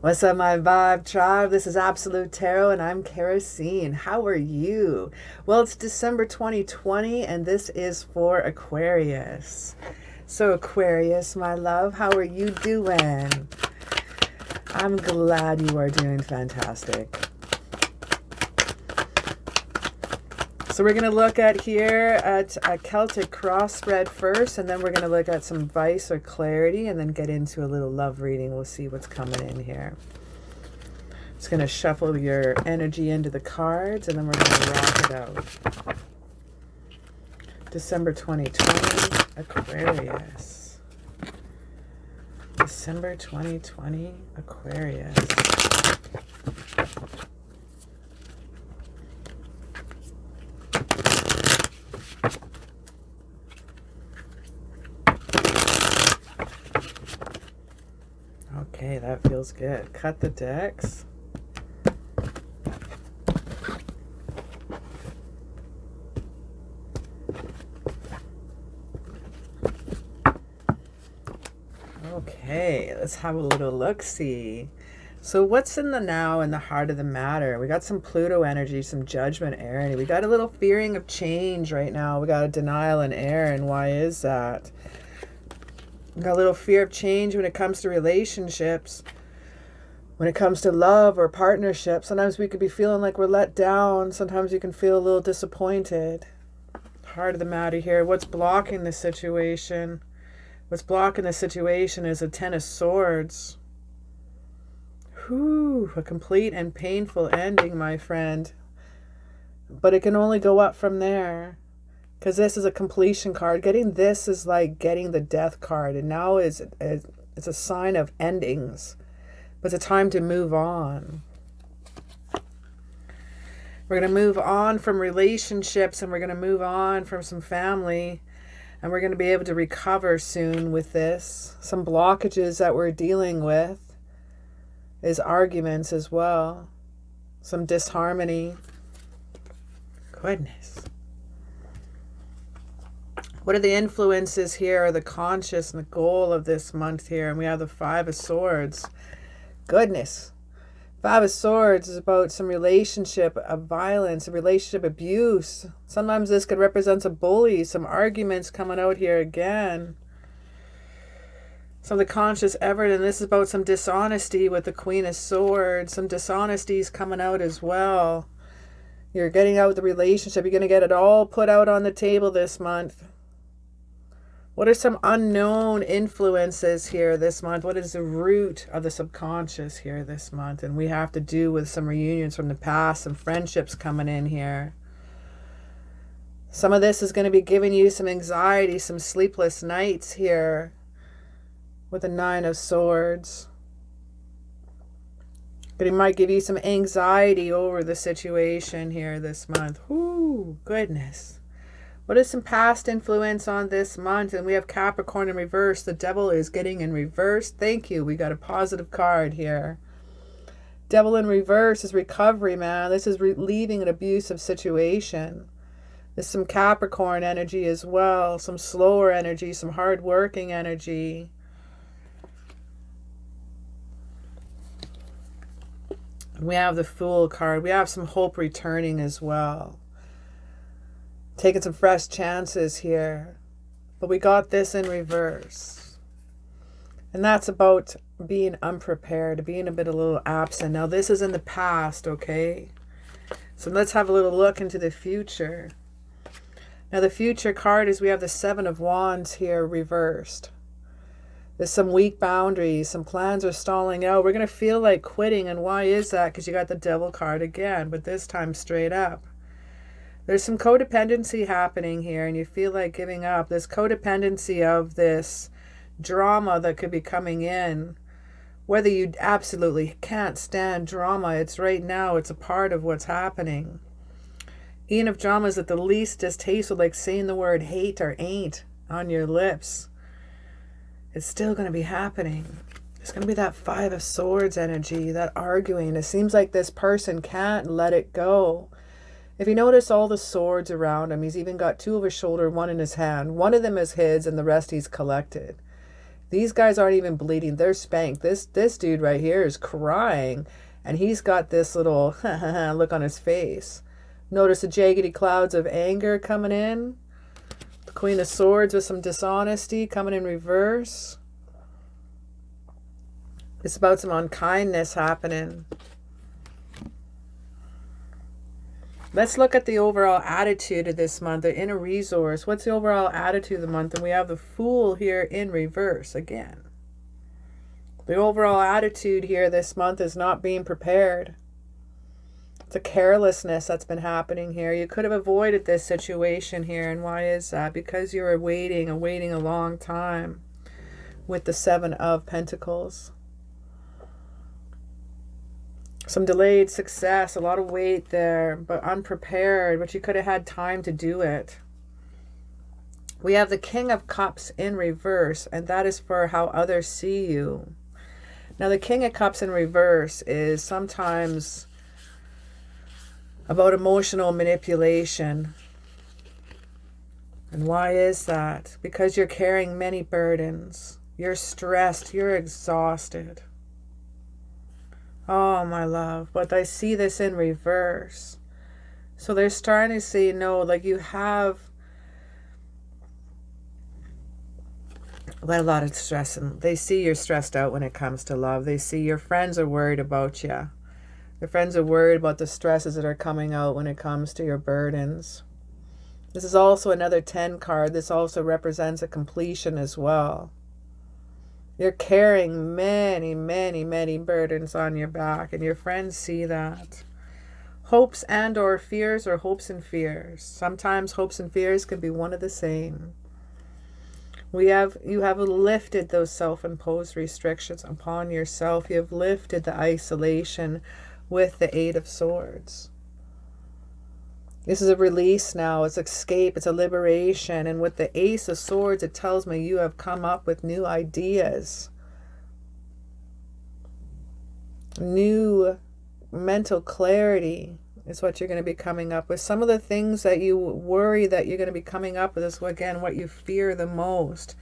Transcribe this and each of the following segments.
What's up, my Vibe Tribe? This is Absolute Tarot, and I'm CaraSeen. How are you? Well, it's December 2020, and this is for Aquarius. So, Aquarius, my love, how are you doing? I'm glad you are doing fantastic. So we're going to look at here at a Celtic cross spread first, and then we're going to look at some advice or clarity, and then get into a little love reading. We'll see what's coming in here. Just going to shuffle your energy into the cards, and then we're going to rock it out. December 2020, Aquarius. December 2020, Aquarius. Okay, that feels good. Cut the decks. Okay, let's have a little look-see. So what's in the now and the heart of the matter? We got some Pluto energy, some judgment air, and we got a little fearing of change right now. We got a denial in air, and why is that? We got a little fear of change when it comes to relationships, when it comes to love or partnership. Sometimes we could be feeling like we're let down. Sometimes you can feel a little disappointed. Heart of the matter here. What's blocking the situation? What's blocking the situation is a Ten of Swords. Whew, a complete and painful ending, my friend. But it can only go up from there. Because this is a completion card. Getting this is like getting the death card. And now it's a sign of endings. But it's a time to move on. We're going to move on from relationships, and we're going to move on from some family. And we're going to be able to recover soon with this. Some blockages that we're dealing with is arguments as well. Some disharmony. Goodness. What are the influences here, or the conscious and the goal of this month here? And we have the Five of Swords. Goodness. Five of Swords is about some relationship of violence, a relationship abuse. Sometimes this could represent a bully, some arguments coming out here again. Some of the conscious effort, and this is about some dishonesty with the Queen of Swords. Some dishonesties coming out as well. You're getting out the relationship. You're going to get it all put out on the table this month. What are some unknown influences here this month? What is the root of the subconscious here this month? And we have to do with some reunions from the past, some friendships coming in here. Some of this is going to be giving you some anxiety, some sleepless nights here with the Nine of Swords. But it might give you some anxiety over the situation here this month. Ooh, goodness. What is some past influence on this month? And we have Capricorn in reverse. The Devil is getting in reverse. Thank you. We got a positive card here. Devil in reverse is recovery, man. This is leaving an abusive situation. There's some Capricorn energy as well. Some slower energy, some hard-working energy. We have the Fool card. We have some hope returning as well. Taking some fresh chances here. But we got this in reverse. And that's about being unprepared, being a little absent. Now this is in the past, okay? So let's have a little look into the future. Now the future card is we have the Seven of Wands here reversed. There's some weak boundaries. Some plans are stalling out. We're going to feel like quitting. And why is that? Because you got the Devil card again, but this time straight up. There's some codependency happening here, and you feel like giving up. This codependency of this drama that could be coming in. Whether you absolutely can't stand drama, it's right now, it's a part of what's happening. Even if drama is at the least distasteful, like saying the word hate or ain't on your lips, it's still going to be happening. It's going to be that Five of Swords energy, that arguing. It seems like this person can't let it go. If you notice all the swords around him, he's even got two over his shoulder, one in his hand. One of them is his and the rest he's collected. These guys aren't even bleeding. They're spanked. This dude right here is crying, and he's got this little look on his face. Notice the jaggedy clouds of anger coming in. The Queen of Swords with some dishonesty coming in reverse. It's about some unkindness happening. Let's look at the overall attitude of this month, the inner resource. What's the overall attitude of the month? And we have the Fool here in reverse again. The overall attitude here this month is not being prepared. It's a carelessness that's been happening here. You could have avoided this situation here. And why is that? Because you're awaiting a long time with the Seven of Pentacles. Some delayed success, a lot of weight there, but unprepared, but you could have had time to do it. We have the King of Cups in reverse, and that is for how others see you. Now, the King of Cups in reverse is sometimes about emotional manipulation. And why is that? Because you're carrying many burdens. You're stressed. You're exhausted. Oh, my love. But I see this in reverse. So they're starting to say, no, like you have a lot of stress. And they see you're stressed out when it comes to love. They see your friends are worried about you. Your friends are worried about the stresses that are coming out when it comes to your burdens. This is also another 10 card. This also represents a completion as well. You're carrying many, many, many burdens on your back, and your friends see that. Hopes and or fears, or hopes and fears. Sometimes hopes and fears can be one of the same. You have lifted those self-imposed restrictions upon yourself. You have lifted the isolation with the Eight of Swords. This is a release now. It's escape. It's a liberation. And with the Ace of Swords, it tells me you have come up with new ideas. New mental clarity is what you're going to be coming up with. Some of the things that you worry that you're going to be coming up with is, again, what you fear the most.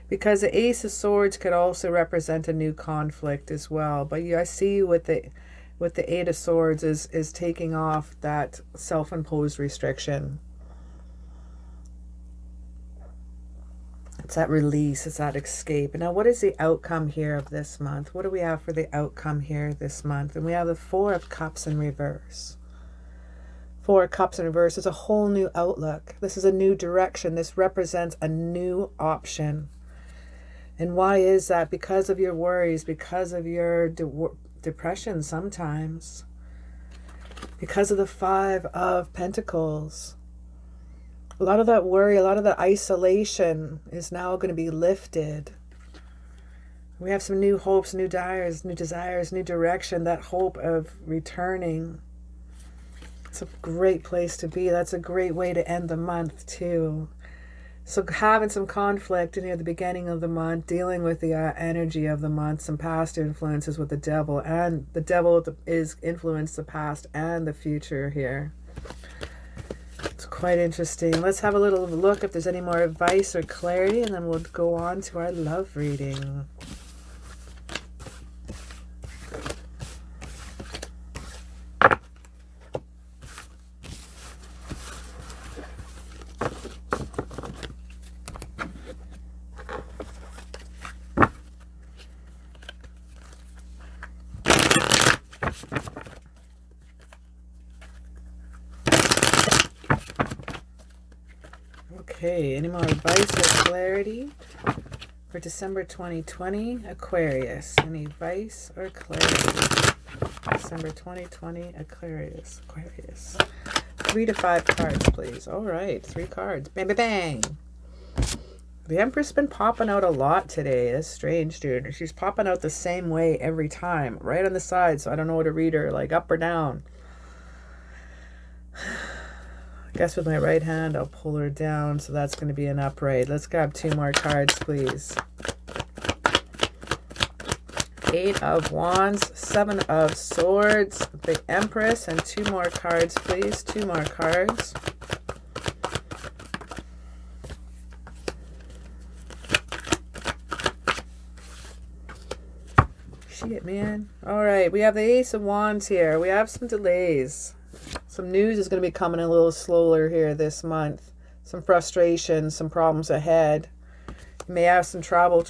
Because the Ace of Swords could also represent a new conflict as well. But I see you with the Eight of Swords is taking off that self-imposed restriction. It's that release. It's that escape. Now, what is the outcome here of this month? What do we have for the outcome here this month? And we have the Four of Cups in reverse. Four of Cups in reverse is a whole new outlook. This is a new direction. This represents a new option. And why is that? Because of your worries, because of your depression sometimes, because of the Five of Pentacles. A lot of that worry, a lot of that isolation is now going to be lifted. We have some new hopes, new desires, new direction, that hope of returning. It's a great place to be. That's a great way to end the month too. So having some conflict near the beginning of the month, dealing with the energy of the month, some past influences with the devil, and the devil is influenced the past and the future here. It's quite interesting. Let's have a little look if there's any more advice or clarity, and then we'll go on to our love reading. Okay, any more advice or clarity for December 2020, Aquarius? Any advice or clarity? December 2020, Aquarius. 3 to 5 cards, please. All right, 3 cards. Bang, bang, bang. The Empress been popping out a lot today. It's strange, dude. She's popping out the same way every time. Right on the side, so I don't know what to read her. Like up or down. I guess with my right hand, I'll pull her down. So that's going to be an upright. Let's grab 2 more cards, please. 8 of Wands, 7 of Swords, the Empress, and 2 more cards, please. 2 more cards. Shit, man. All right, we have the Ace of Wands here. We have some delays. Some news is going to be coming a little slower here this month. Some frustration, some problems ahead. You may have some trouble.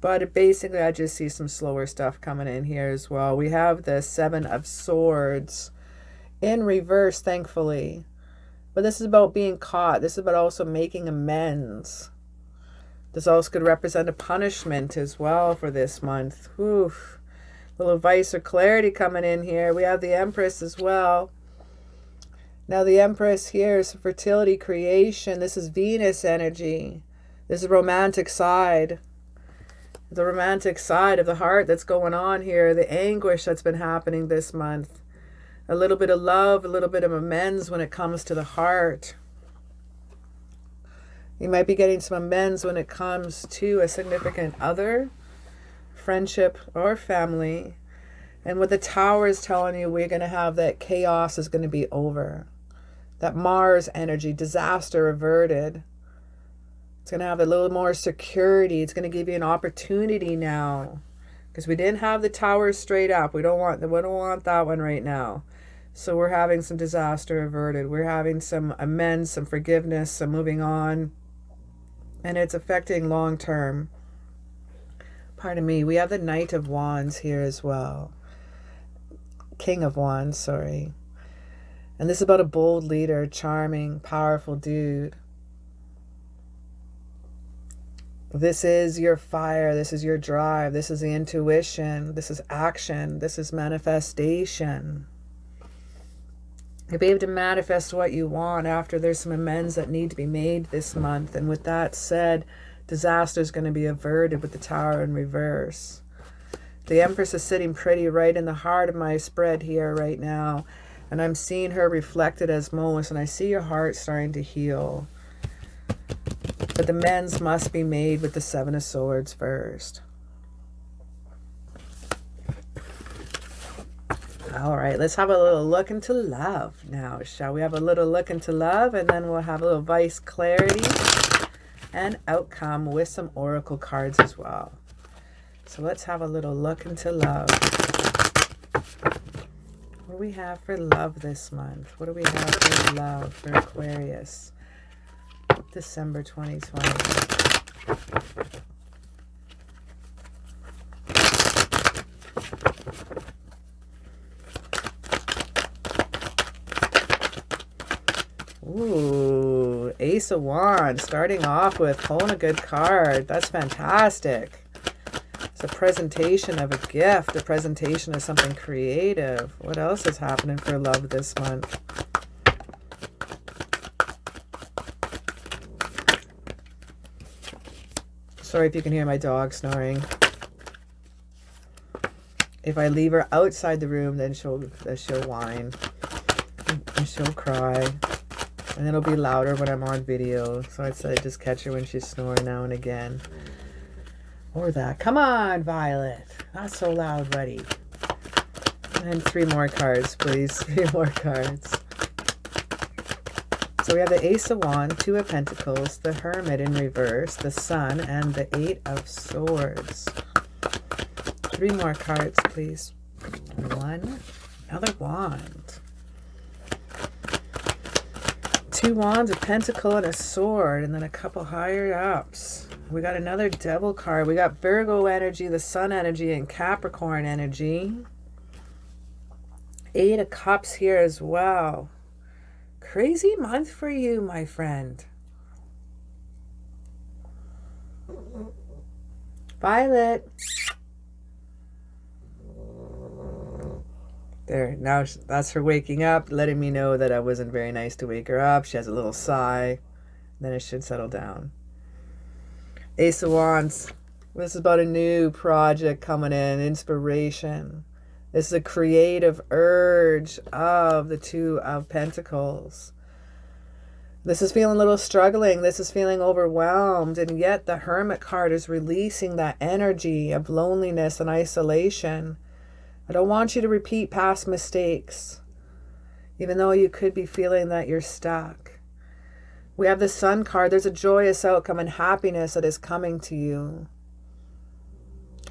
But basically, I just see some slower stuff coming in here as well. We have the 7 of Swords in reverse, thankfully. But this is about being caught. This is about also making amends. This also could represent a punishment as well for this month. Oof. Little advice or clarity coming in here. We have the Empress as well. Now the Empress here is fertility, creation. This is Venus energy. This is romantic side. The romantic side of the heart that's going on here. The anguish that's been happening this month. A little bit of love, a little bit of amends when it comes to the heart. You might be getting some amends when it comes to a significant other, friendship, or family. And what the Tower is telling you, we're going to have that chaos is going to be over. That Mars energy, disaster averted. It's going to have a little more security. It's going to give you an opportunity now. Because we didn't have the Tower straight up. We don't want that one right now. So we're having some disaster averted. We're having some amends, some forgiveness, some moving on. And it's affecting long term. Pardon me. We have the Knight of Wands here as well. King of Wands, sorry. And this is about a bold leader, charming, powerful dude. This is your fire. This is your drive. This is the intuition. This is action. This is manifestation. You'll be able to manifest what you want after there's some amends that need to be made this month. And with that said, disaster is going to be averted with the Tower in reverse. The Empress is sitting pretty right in the heart of my spread here right now. And I'm seeing her reflected as most. And I see your heart starting to heal. But the amends must be made with the 7 of Swords first. All right, let's have a little look into love now, shall we? Have a little look into love, and then we'll have a little advice, clarity, and outcome with some oracle cards as well. So let's have a little look into love. What do we have for love this month? What do we have for love for Aquarius? December 2020. Ooh, Ace of Wands, starting off with pulling a good card. That's fantastic. It's a presentation of a gift, a presentation of something creative. What else is happening for love this month? Sorry if you can hear my dog snoring. If I leave her outside the room, then she'll whine and she'll cry. And it'll be louder when I'm on video. So I said I'd just catch her when she's snoring now and again. Or that. Come on, Violet. Not so loud, buddy. And 3 more cards, please. 3 more cards. So we have the Ace of Wands, 2 of Pentacles, the Hermit in reverse, the Sun, and the 8 of Swords. 3 more cards, please. 1. Another wand. 2 wands, a pentacle, and a sword, and then a couple higher ups. We got another devil card. We got Virgo energy, the Sun energy, and Capricorn energy. 8 of Cups here as well. Crazy month for you, my friend. Violet. There, now that's her waking up, letting me know that I wasn't very nice to wake her up. She has a little sigh. then it should settle down. Ace of Wands. This is about a new project coming in, inspiration. This is a creative urge of the Two of Pentacles. This is feeling a little struggling. This is feeling overwhelmed. And yet the Hermit card is releasing that energy of loneliness and isolation. I don't want you to repeat past mistakes, even though you could be feeling that you're stuck. We have the Sun card. There's a joyous outcome and happiness that is coming to you.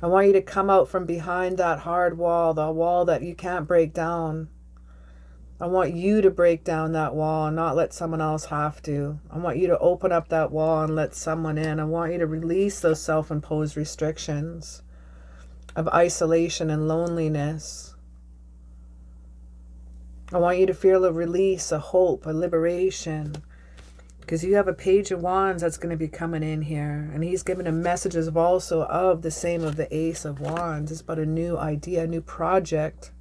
I want you to come out from behind that hard wall, the wall that you can't break down. I want you to break down that wall and not let someone else have to. I want you to open up that wall and let someone in. I want you to release those self-imposed restrictions of isolation and loneliness. I want you to feel a release, a hope, a liberation. Because you have a Page of Wands that's going to be coming in here. And he's giving him messages of also of the same of the Ace of Wands. It's about a new idea, a new project.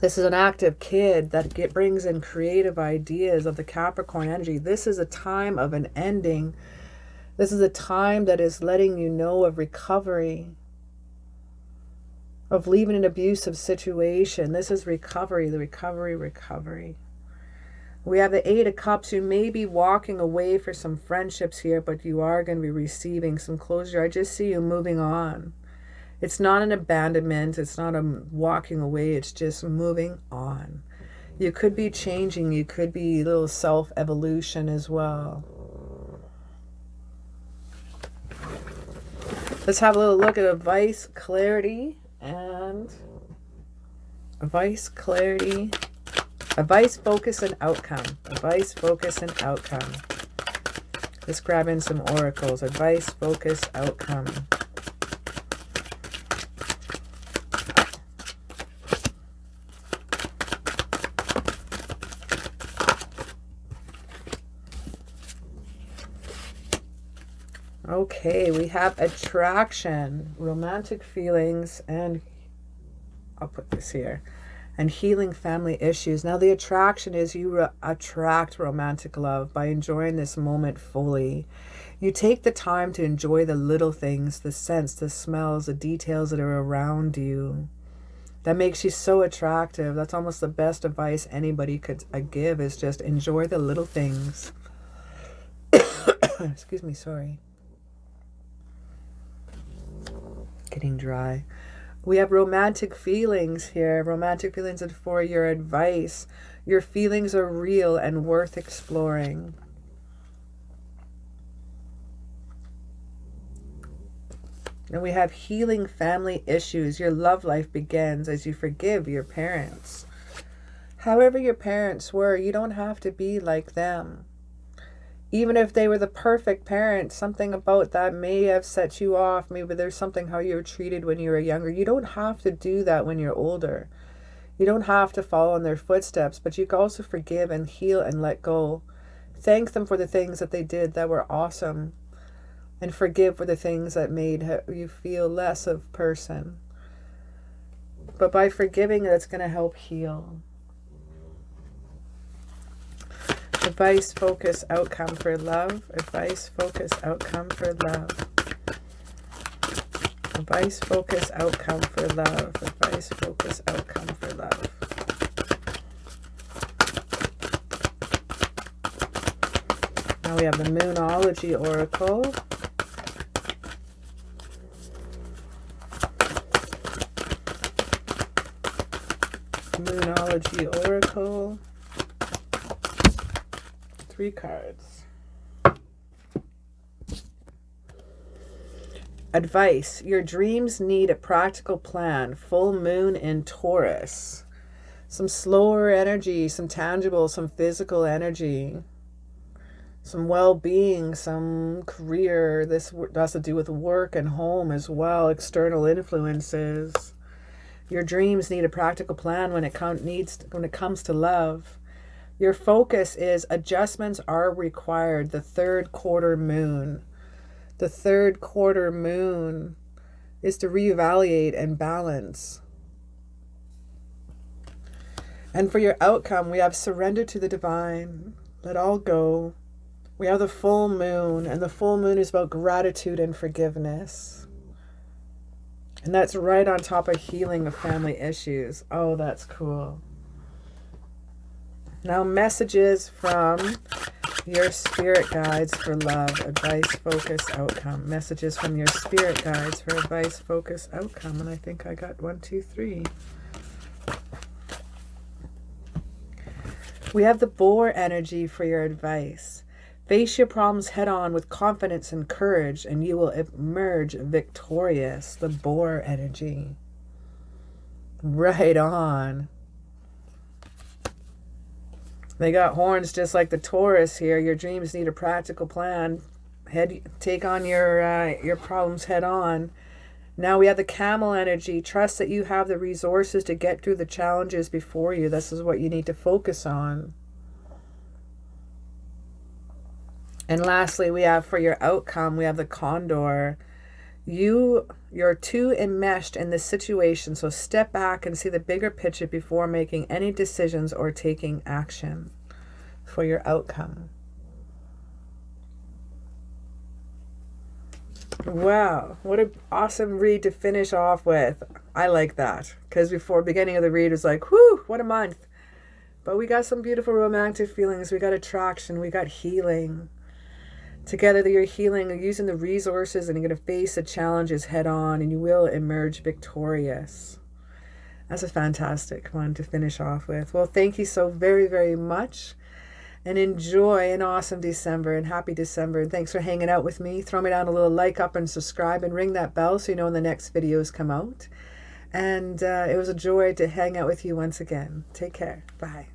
This is an active kid that brings in creative ideas of the Capricorn energy. This is a time of an ending. This is a time that is letting you know of recovery, of leaving an abusive situation. This is recovery, the recovery. We have the Eight of Cups. You may be walking away for some friendships here, but you are going to be receiving some closure. I just see you moving on. It's not an abandonment. It's not a walking away. It's just moving on. You could be changing. You could be a little self-evolution as well. Let's have a little look at advice, clarity, and advice, clarity, advice, focus, and outcome. Advice, focus, and outcome. Let's grab in some oracles. Advice, focus, outcome. Okay, we have attraction, romantic feelings, and I'll put this here, and healing family issues. Now the attraction is you attract romantic love by enjoying this moment fully. You take the time to enjoy the little things, the scents, the smells, the details that are around you. That makes you so attractive. That's almost the best advice anybody could give, is just enjoy the little things. Excuse me, sorry. Getting dry. We have romantic feelings here. Romantic feelings and for your advice. Your feelings are real and worth exploring. And we have healing family issues. Your love life begins as you forgive your parents. However your parents were, you don't have to be like them. Even if they were the perfect parents, something about that may have set you off. Maybe there's something how you were treated when you were younger. You don't have to do that when you're older. You don't have to follow in their footsteps, but you can also forgive and heal and let go. Thank them for the things that they did that were awesome. And forgive for the things that made you feel less of person. But by forgiving, that's going to help heal. Advice, focus, outcome for love. Advice, focus, outcome for love. Advice, focus, outcome for love. Advice, focus, outcome for love. Now we have the Moonology Oracle. Moonology Oracle. 3 cards. Advice. Your dreams need a practical plan. Full moon in Taurus. Some slower energy, some tangible, some physical energy. Some well-being, some career. This has to do with work and home as well. External influences. Your dreams need a practical plan when it comes to love. Your focus is adjustments are required. The 3rd quarter moon. The 3rd quarter moon is to reevaluate and balance. And for your outcome, we have surrender to the divine. Let all go. We have the full moon, and the full moon is about gratitude and forgiveness. And that's right on top of healing of family issues. Oh, that's cool. Now, messages from your spirit guides for love, advice, focus, outcome. Messages from your spirit guides for advice, focus, outcome. And I think I got 1, 2, 3. We have the boar energy for your advice. Face your problems head on with confidence and courage, and you will emerge victorious. The boar energy. Right on. They got horns just like the Taurus here. Your dreams need a practical plan. Take on your problems head on. Now we have the camel energy. Trust that you have the resources to get through the challenges before you. This is what you need to focus on. And lastly, we have for your outcome, we have the condor. You're too enmeshed in this situation, so step back and see the bigger picture before making any decisions or taking action for your outcome. Wow, what an awesome read to finish off with. I like that, because before beginning of the read was like, whew, what a month. But we got some beautiful romantic feelings. We got attraction. We got healing. Together you're healing and using the resources, and you're going to face the challenges head on, and you will emerge victorious. That's a fantastic one to finish off with. Well, thank you so very, very much. And enjoy an awesome December, and happy December. And thanks for hanging out with me. Throw me down a little like up and subscribe and ring that bell so you know when the next videos come out. And it was a joy to hang out with you once again. Take care. Bye.